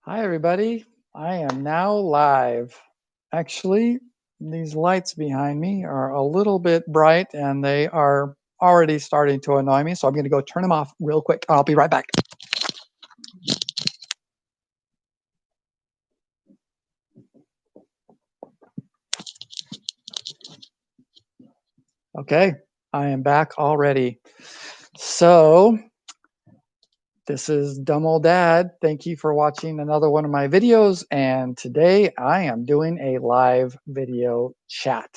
Hi, everybody. I am now live. Actually, these lights behind me are a little bit bright and they are already starting to annoy me. So I'm going to go turn them off real quick. I'll be right back. Okay, I am back already. So this is Dumb Old Dad. Thank you for watching another one of my videos. And today I am doing a live video chat.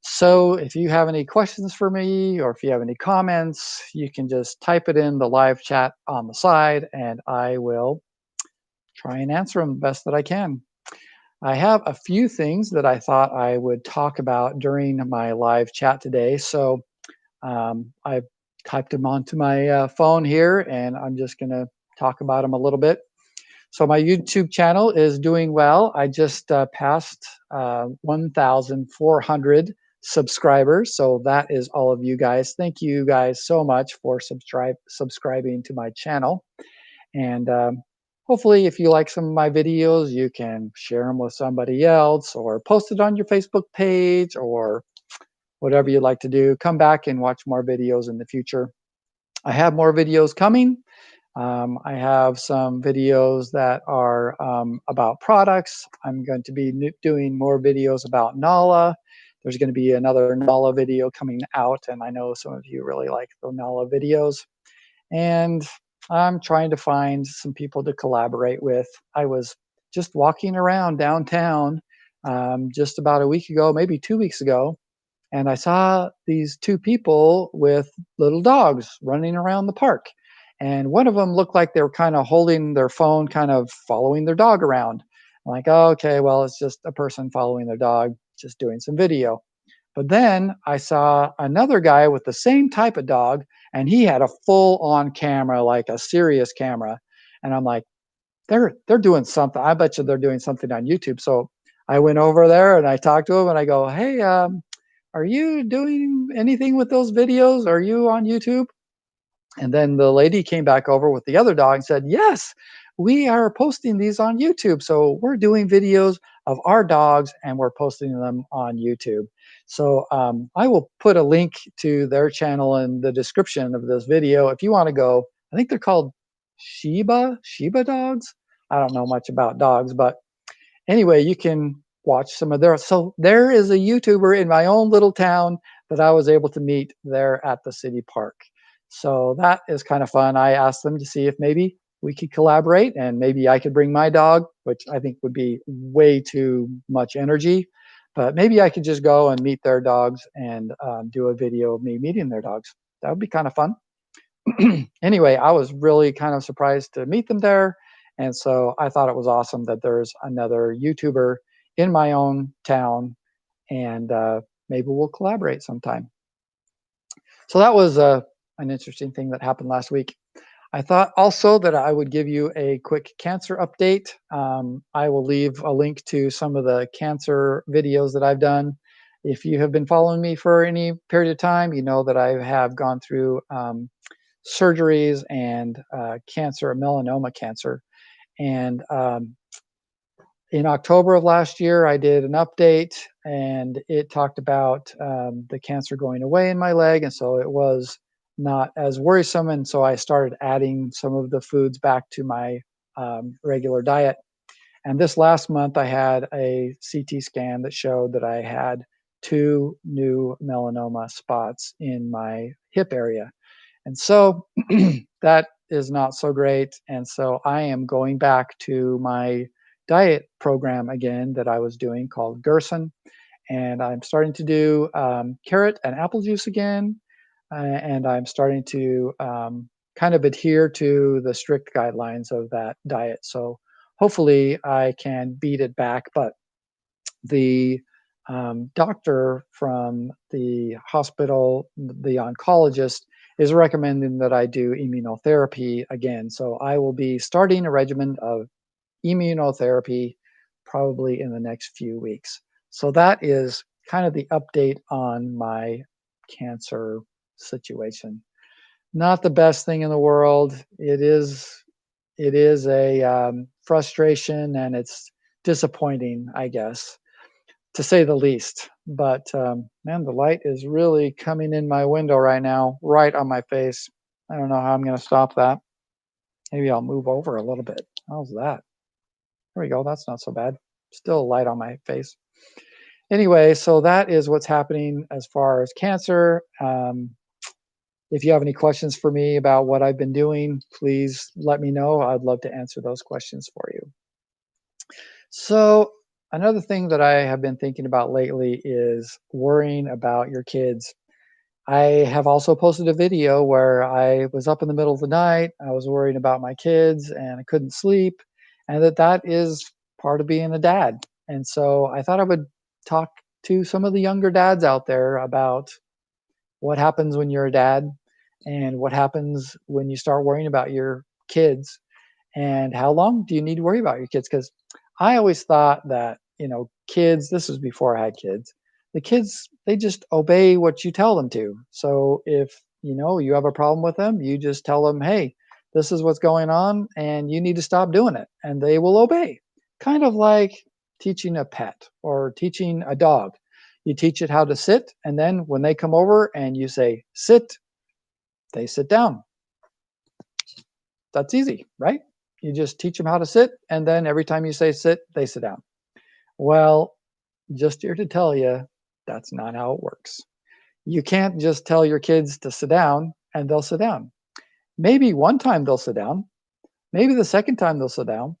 So if you have any questions for me or if you have any comments, you can just type it in the live chat on the side and I will try and answer them the best that I can. I have a few things that I thought I would talk about during my live chat today. So I've typed them onto my phone here and I'm just going to talk about them a little bit. So my YouTube channel is doing well. I just passed 1,400 subscribers. So that is all of you guys. Thank you guys so much for subscribing to my channel. And hopefully, if you like some of my videos, you can share them with somebody else or post it on your Facebook page or whatever you'd like to do. Come back and watch more videos in the future. I have more videos coming. I have some videos that are about products. I'm going to be doing more videos about Nala. There's going to be another Nala video coming out, and I know some of you really like the Nala videos. And I'm trying to find some people to collaborate with. I was just walking around downtown just about a week ago, maybe 2 weeks ago, and I saw these two people with little dogs running around the park. And one of them looked like they were kind of holding their phone, kind of following their dog around. I'm like, oh, okay, well, it's just a person following their dog, just doing some video. But then I saw another guy with the same type of dog, and he had a full on camera, like a serious camera. And I'm like, they're doing something. I bet you they're doing something on YouTube. So I went over there and I talked to him and I go, hey, are you doing anything with those videos? Are you on YouTube? And then the lady came back over with the other dog and said, yes, we are posting these on YouTube. So we're doing videos of our dogs and we're posting them on YouTube. So I will put a link to their channel in the description of this video. If you want to go, I think they're called Shiba dogs. I don't know much about dogs, but anyway, you can watch some of their. So there is a YouTuber in my own little town that I was able to meet there at the city park. So that is kind of fun. I asked them to see if maybe we could collaborate and maybe I could bring my dog, which I think would be way too much energy. But maybe I could just go and meet their dogs and do a video of me meeting their dogs. That would be kind of fun. Anyway, I was really kind of surprised to meet them there. And so I thought it was awesome that there's another YouTuber in my own town, and maybe we'll collaborate sometime. So that was an interesting thing that happened last week. I thought also that I would give you a quick cancer update. I will leave a link to some of the cancer videos that I've done. If you have been following me for any period of time, you know that I have gone through surgeries and cancer, melanoma cancer. And in October of last year, I did an update and it talked about the cancer going away in my leg. And so it was not as worrisome. And so I started adding some of the foods back to my regular diet. And this last month, I had a CT scan that showed that I had two new melanoma spots in my hip area. And so that is not so great. And so I am going back to my diet program again that I was doing called Gerson. And I'm starting to do carrot and apple juice again. And I'm starting to kind of adhere to the strict guidelines of that diet. So hopefully I can beat it back. But the doctor from the hospital, the oncologist, is recommending that I do immunotherapy again. So I will be starting a regimen of immunotherapy probably in the next few weeks. So that is kind of the update on my cancer situation. Not the best thing in the world. It is it is a frustration, and it's disappointing, I guess, to say the least. But man, the light is really coming in my window right now, right on my face. I don't know how I'm going to stop that. Maybe I'll move over a little bit. How's that? There we go. That's not so bad. Still light on my face. Anyway, so that is what's happening as far as cancer. If you have any questions for me about what I've been doing, please let me know. I'd love to answer those questions for you. So, another thing that I have been thinking about lately is worrying about your kids. I have also posted a video where I was up in the middle of the night. I was worrying about my kids and I couldn't sleep, and that is part of being a dad. And so I thought I would talk to some of the younger dads out there about what happens when you're a dad and what happens when you start worrying about your kids, and how long do you need to worry about your kids? Because I always thought that, kids, this was before I had kids, the kids, they just obey what you tell them to. So if, you have a problem with them, you just tell them, hey, this is what's going on and you need to stop doing it. And they will obey. Kind of like teaching a pet or teaching a dog. You teach it how to sit. And then when they come over and you say, sit, they sit down. That's easy, right? You just teach them how to sit, and then every time you say sit, they sit down. Well, just here to tell you, that's not how it works. You can't just tell your kids to sit down and they'll sit down. Maybe one time they'll sit down, maybe the second time they'll sit down,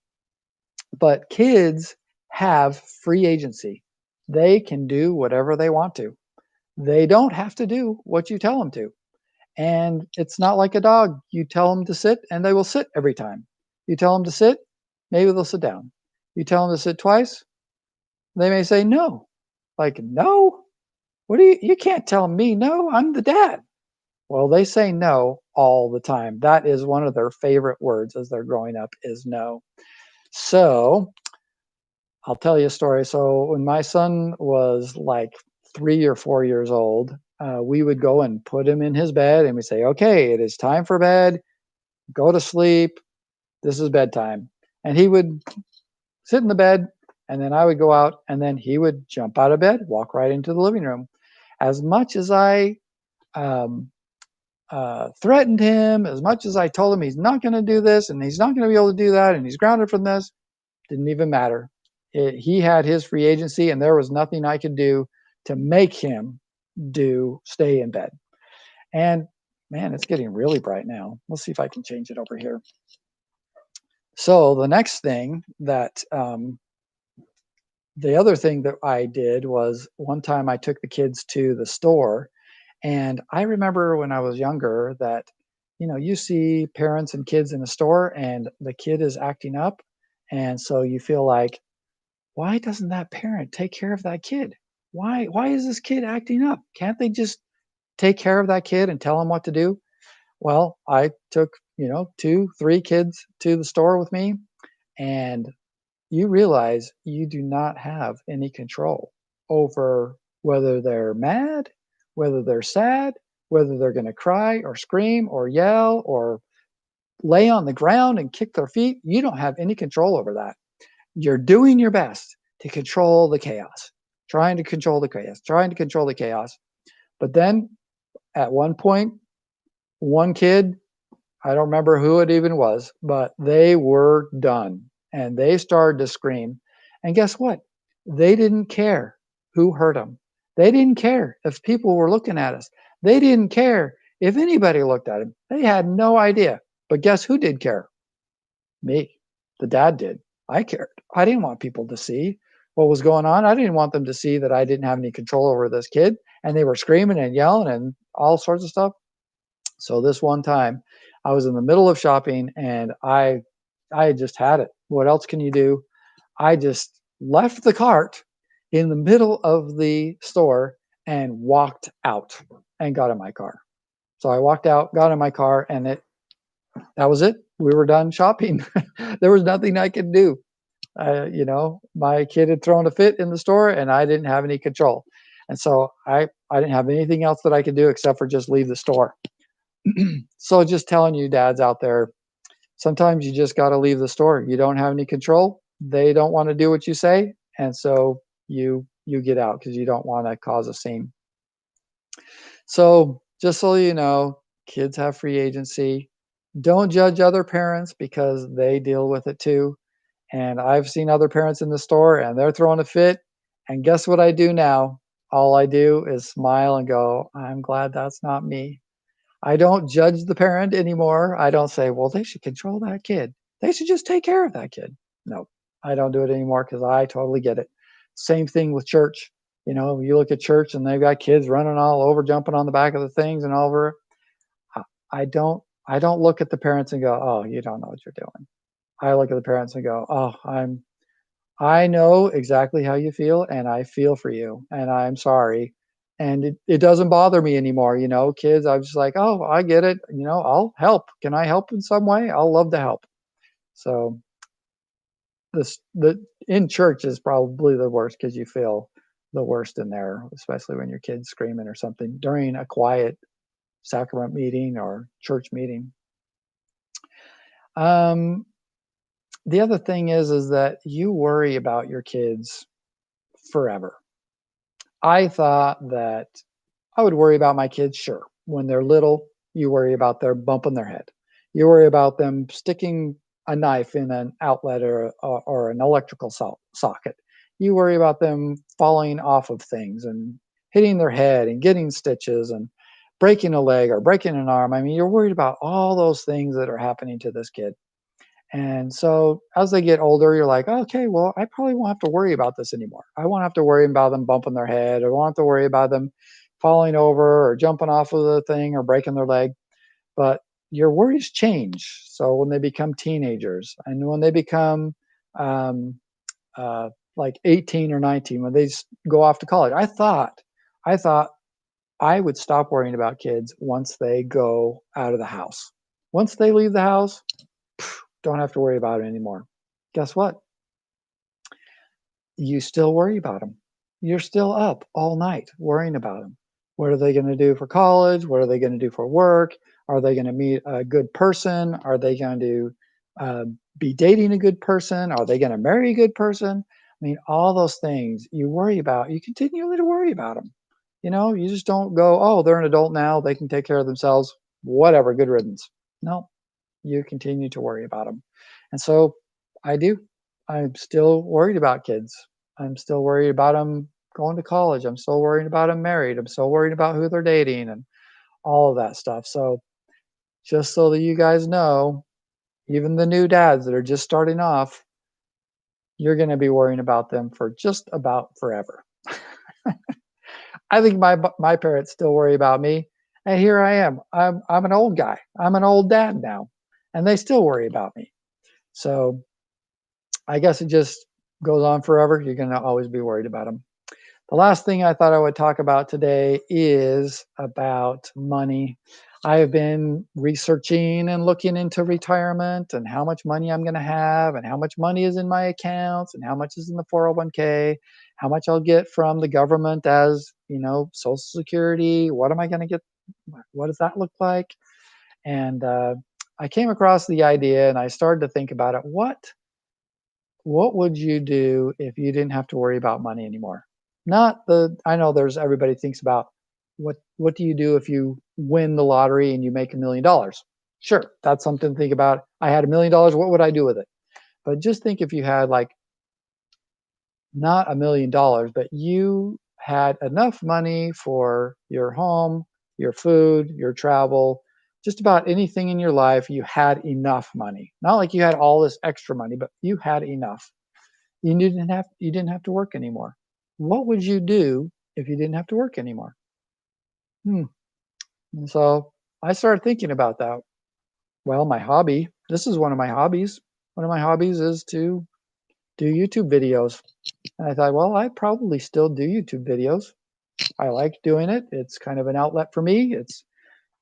but kids have free agency. They can do whatever they want to. They don't have to do what you tell them to. And it's not like a dog. You tell them to sit and they will sit every time. You tell them to sit, maybe they'll sit down. You tell them to sit twice, they may say no. Like, no? What do you can't tell me no. I'm the dad. Well, they say no all the time. That is one of their favorite words as they're growing up is no. So, I'll tell you a story. So, when my son was like 3 or 4 years old, we would go and put him in his bed and we say, okay, it is time for bed. Go to sleep. This is bedtime. And he would sit in the bed, and then I would go out, and then he would jump out of bed, walk right into the living room. As much as I um, threatened him, as much as I told him he's not going to do this and he's not going to be able to do that, and he's grounded from this, didn't even matter. He had his free agency, and there was nothing I could do to make him stay in bed. And man, it's getting really bright now. Let's see if I can change it over here. So the next thing that the other thing that I did was one time I took the kids to the store, and I remember when I was younger that, you see parents and kids in the store and the kid is acting up. And so you feel like, why doesn't that parent take care of that kid? Why is this kid acting up? Can't they just take care of that kid and tell him what to do? Well, I took, 2, 3 kids to the store with me, and you realize you do not have any control over whether they're mad, whether they're sad, whether they're going to cry or scream or yell or lay on the ground and kick their feet. You don't have any control over that. You're doing your best to control the chaos, trying to control the chaos, trying to control the chaos. But then at one point, one kid, I don't remember who it even was, but they were done and they started to scream. And guess what? They didn't care who hurt them. They didn't care if people were looking at us. They didn't care if anybody looked at them. They had no idea. But guess who did care? Me. The dad did. I cared. I didn't want people to see what was going on. I didn't want them to see that I didn't have any control over this kid. And they were screaming and yelling and all sorts of stuff. So this one time, I was in the middle of shopping and I just had it. What else can you do? I just left the cart in the middle of the store and walked out and got in my car. So I walked out, got in my car, and that was it. We were done shopping. There was nothing I could do. My kid had thrown a fit in the store and I didn't have any control. And so I didn't have anything else that I could do except for just leave the store. So just telling you dads out there, sometimes you just got to leave the store. You don't have any control. They don't want to do what you say, and so you get out because you don't want to cause a scene. So, just so you know, kids have free agency. Don't judge other parents because they deal with it too. And I've seen other parents in the store and they're throwing a fit. And guess what I do now? All I do is smile and go, I'm glad that's not me. I don't judge the parent anymore. I don't say, well, they should control that kid. They should just take care of that kid. No, I don't do it anymore because I totally get it. Same thing with church. You know, you look at church and they've got kids running all over, jumping on the back of the things and all over. I I don't I don't look at the parents and go, "Oh, you don't know what you're doing." I look at the parents and go, "Oh, I know exactly how you feel and I feel for you and I'm sorry." And it doesn't bother me anymore, you know, kids, I'm just like, "Oh, I get it, you know, I'll help. Can I help in some way? I'll love to help." So, this the in church is probably the worst because you feel the worst in there, especially when your kid's screaming or something during a quiet sacrament meeting or church meeting. Um, the other thing is that you worry about your kids forever. I thought that I would worry about my kids, sure. When they're little, you worry about their bumping their head. You worry about them sticking a knife in an outlet or an electrical socket. You worry about them falling off of things and hitting their head and getting stitches and breaking a leg or breaking an arm. I mean, you're worried about all those things that are happening to this kid. And so as they get older, you're like, okay, well, I probably won't have to worry about this anymore. I won't have to worry about them bumping their head or won't have to worry about them falling over or jumping off of the thing or breaking their leg. But your worries change. So when they become teenagers and when they become um, like 18 or 19, when they go off to college, I thought I would stop worrying about kids once they go out of the house. Once they leave the house, don't have to worry about it anymore. Guess what? You still worry about them. You're still up all night worrying about them. What are they going to do for college? What are they going to do for work? Are they going to meet a good person? Are they going to uh, be dating a good person? Are they going to marry a good person? I mean, all those things you worry about, you continually to worry about them. You know, you just don't go, oh, they're an adult now. They can take care of themselves. Whatever, good riddance. No, you continue to worry about them. And so I do. I'm still worried about kids. I'm still worried about them going to college. I'm still worried about them married. I'm still worried about who they're dating and all of that stuff. So just so that you guys know, even the new dads that are just starting off, you're going to be worrying about them for just about forever. I think my parents still worry about me, and here I am. I'm an old guy. I'm an old dad now, and they still worry about me. So I guess it just goes on forever. You're going to always be worried about them. The last thing I thought I would talk about today is about money. I have been researching and looking into retirement and how much money I'm going to have and how much money is in my accounts and how much is in the 401k, how much I'll get from the government as, you know, Social Security. What am I going to get? What does that look like? And I came across the idea and I started to think about it. What would you do if you didn't have to worry about money anymore? Not the I know there's everybody thinks about what do you do if you win the lottery and you make $1 million? Sure, that's something to think about. I had $1 million, what would I do with it? But just think if you had like not $1 million, but you had enough money for your home, your food, your travel, just about anything in your life, you had enough money. Not like you had all this extra money, but you had enough. You didn't have to work anymore. What would you do if you didn't have to work anymore? Hmm. And so I started thinking about that. Well, my hobby, this is one of my hobbies. One of my hobbies is to do YouTube videos. And I thought, well, I probably still do YouTube videos. I like doing it. It's kind of an outlet for me. It's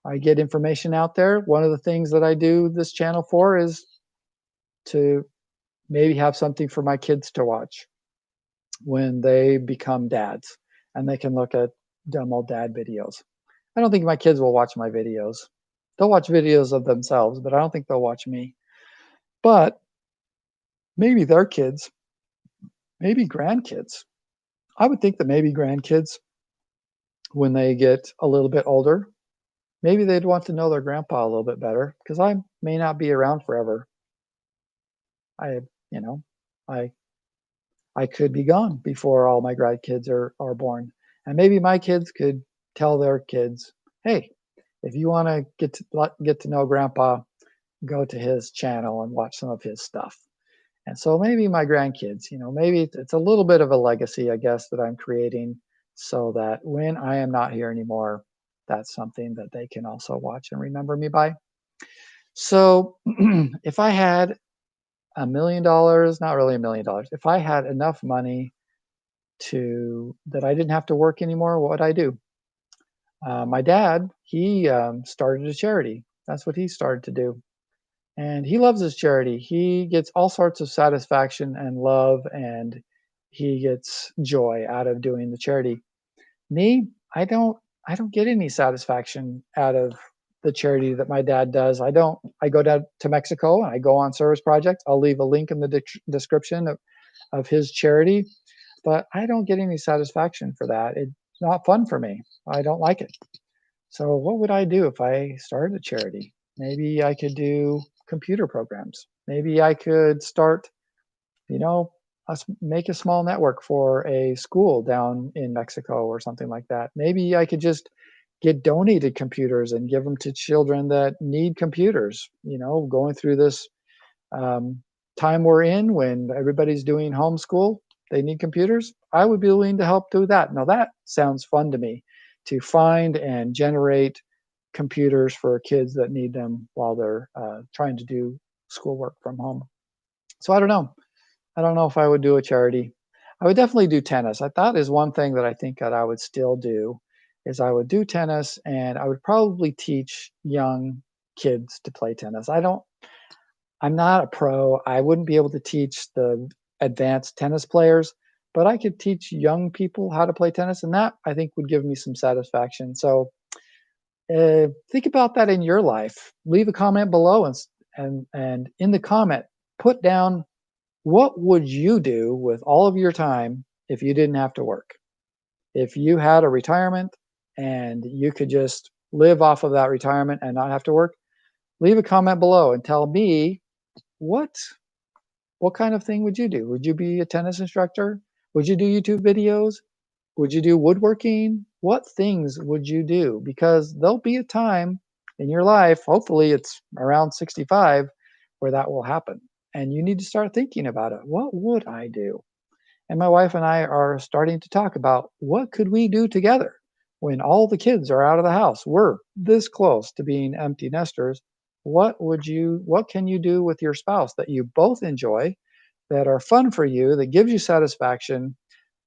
I get information out there. One of the things that I do this channel for is to maybe have something for my kids to watch when they become dads and they can look at dumb old dad videos. I don't think my kids will watch my videos. They'll watch videos of themselves, but I don't think they'll watch me. But maybe their kids, maybe grandkids. I would think that maybe grandkids, when they get a little bit older, maybe they'd want to know their grandpa a little bit better because I may not be around forever. I, you know, I I could be gone before all my grandkids are born, and maybe my kids could tell their kids, "Hey, if you want to get to know Grandpa, go to his channel and watch some of his stuff." And so maybe my grandkids, maybe it's a little bit of a legacy, I guess, that I'm creating, so that when I am not here anymore, that's something that they can also watch and remember me by. So if I had $1 million, not really $1 million, if I had enough money to that I didn't have to work anymore, what would I do? My dad, he started a charity. That's what he started to do. And he loves his charity. He gets all sorts of satisfaction and love, and he gets joy out of doing the charity. Me, I don't I don't get any satisfaction out of the charity that my dad does. I don't I go down to Mexico and I go on service projects. I'll leave a link in the description of his charity, but I don't get any satisfaction for that. It's not fun for me. I don't like it. So what would I do if I started a charity? Maybe I could do computer programs. Maybe I could start, you know, make a small network for a school down in Mexico or something like that. Maybe I could just get donated computers and give them to children that need computers, going through this um, time we're in when everybody's doing homeschool, they need computers. I would be willing to help do that. Now, that sounds fun to me, to find and generate computers for kids that need them while they're trying to do schoolwork from home. So I don't know. I don't know if I would do a charity. I would definitely do tennis. That is one thing that I think that I would still do is I would do tennis, and I would probably teach young kids to play tennis. I'm not a pro. I wouldn't be able to teach the advanced tennis players, but I could teach young people how to play tennis, and that I think would give me some satisfaction. So think about that in your life. Leave a comment below, and in the comment, put down what would you do with all of your time if you didn't have to work. If you had a retirement and you could just live off of that retirement and not have to work, leave a comment below and tell me what what kind of thing would you do? Would you be a tennis instructor? Would you do YouTube videos? Would you do woodworking? What things would you do? Because there'll be a time in your life, hopefully it's around 65, where that will happen. And you need to start thinking about it. What would I do? And my wife and I are starting to talk about what could we do together when all the kids are out of the house. We're this close to being empty nesters. What can you do with your spouse that you both enjoy, that are fun for you, that gives you satisfaction,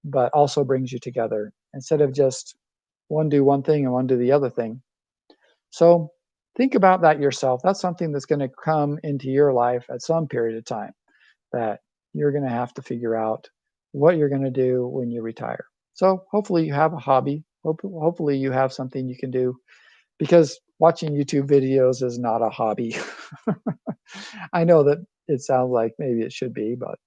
but also brings you together instead of just one do one thing and one do the other thing. So think about that yourself. That's something that's going to come into your life at some period of time that you're going to have to figure out what you're going to do when you retire. So hopefully you have a hobby. Hopefully you have something you can do, because watching YouTube videos is not a hobby. I know that it sounds like maybe it should be, but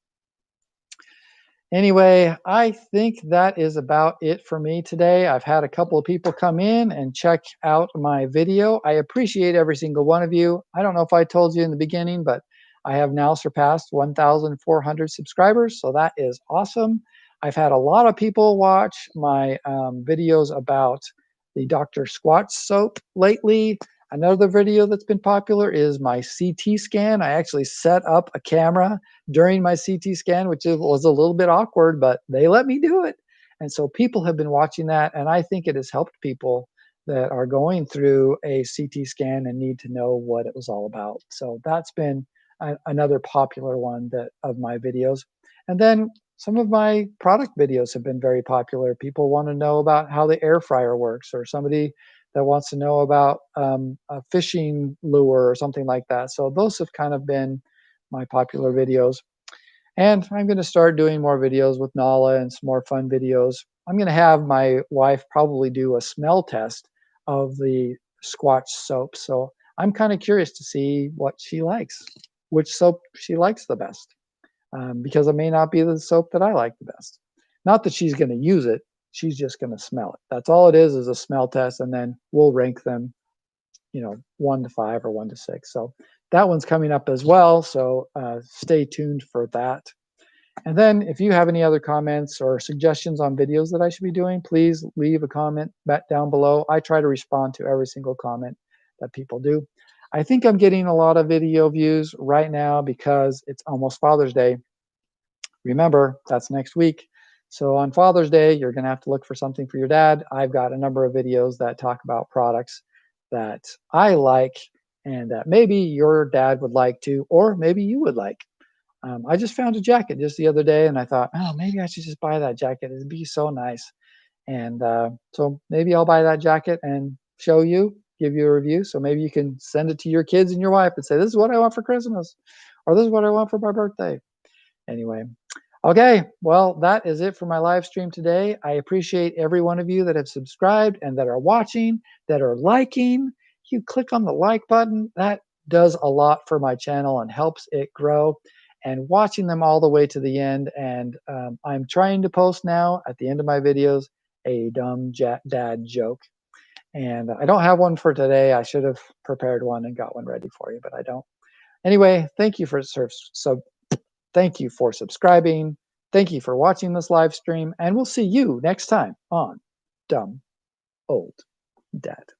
anyway, I think that is about it for me today. I've had a couple of people come in and check out my video. I appreciate every single one of you. I don't know if I told you in the beginning, but I have now surpassed 1,400 subscribers, so that is awesome. I've had a lot of people watch my videos about the Dr. Squatch soap lately. Another video that's been popular is my CT scan. I actually set up a camera during my CT scan, which was a little bit awkward, but they let me do it. And so people have been watching that, and I think it has helped people that are going through a CT scan and need to know what it was all about. So that's been another popular one that of my videos. And then some of my product videos have been very popular. People want to know about how the air fryer works, or somebody that wants to know about a fishing lure or something like that. So those have kind of been my popular videos. And I'm going to start doing more videos with Nala and some more fun videos. I'm going to have my wife probably do a smell test of the Squatch soap. So I'm kind of curious to see what she likes. which soap she likes the best, because it may not be the soap that I like the best. Not that she's going to use it, she's just going to smell it. That's all it is a smell test, and then we'll rank them, 1 to 5 or 1 to 6. So that one's coming up as well. So stay tuned for that. And then if you have any other comments or suggestions on videos that I should be doing, please leave a comment down below. I try to respond to every single comment that people do. I think I'm getting a lot of video views right now because it's almost Father's Day. Remember, that's next week. So on Father's Day, you're going to have to look for something for your dad. I've got a number of videos that talk about products that I like and that maybe your dad would like to, or maybe you would like. I just found a jacket just the other day and I thought, oh, maybe I should just buy that jacket. It'd be so nice. And so maybe I'll buy that jacket and show you, give you a review. So maybe you can send it to your kids and your wife and say, this is what I want for Christmas, or this is what I want for my birthday. Anyway, okay, well, that is it for my live stream today. I appreciate every one of you that have subscribed and that are watching, that are liking. You click on the like button. That does a lot for my channel and helps it grow. And watching them all the way to the end. And I'm trying to post now at the end of my videos a dumb dad joke. And I don't have one for today. I should have prepared one and got one ready for you, but I don't. Anyway, thank you for subscribing. Thank you for watching this live stream, and we'll see you next time on Dumb Old Dad.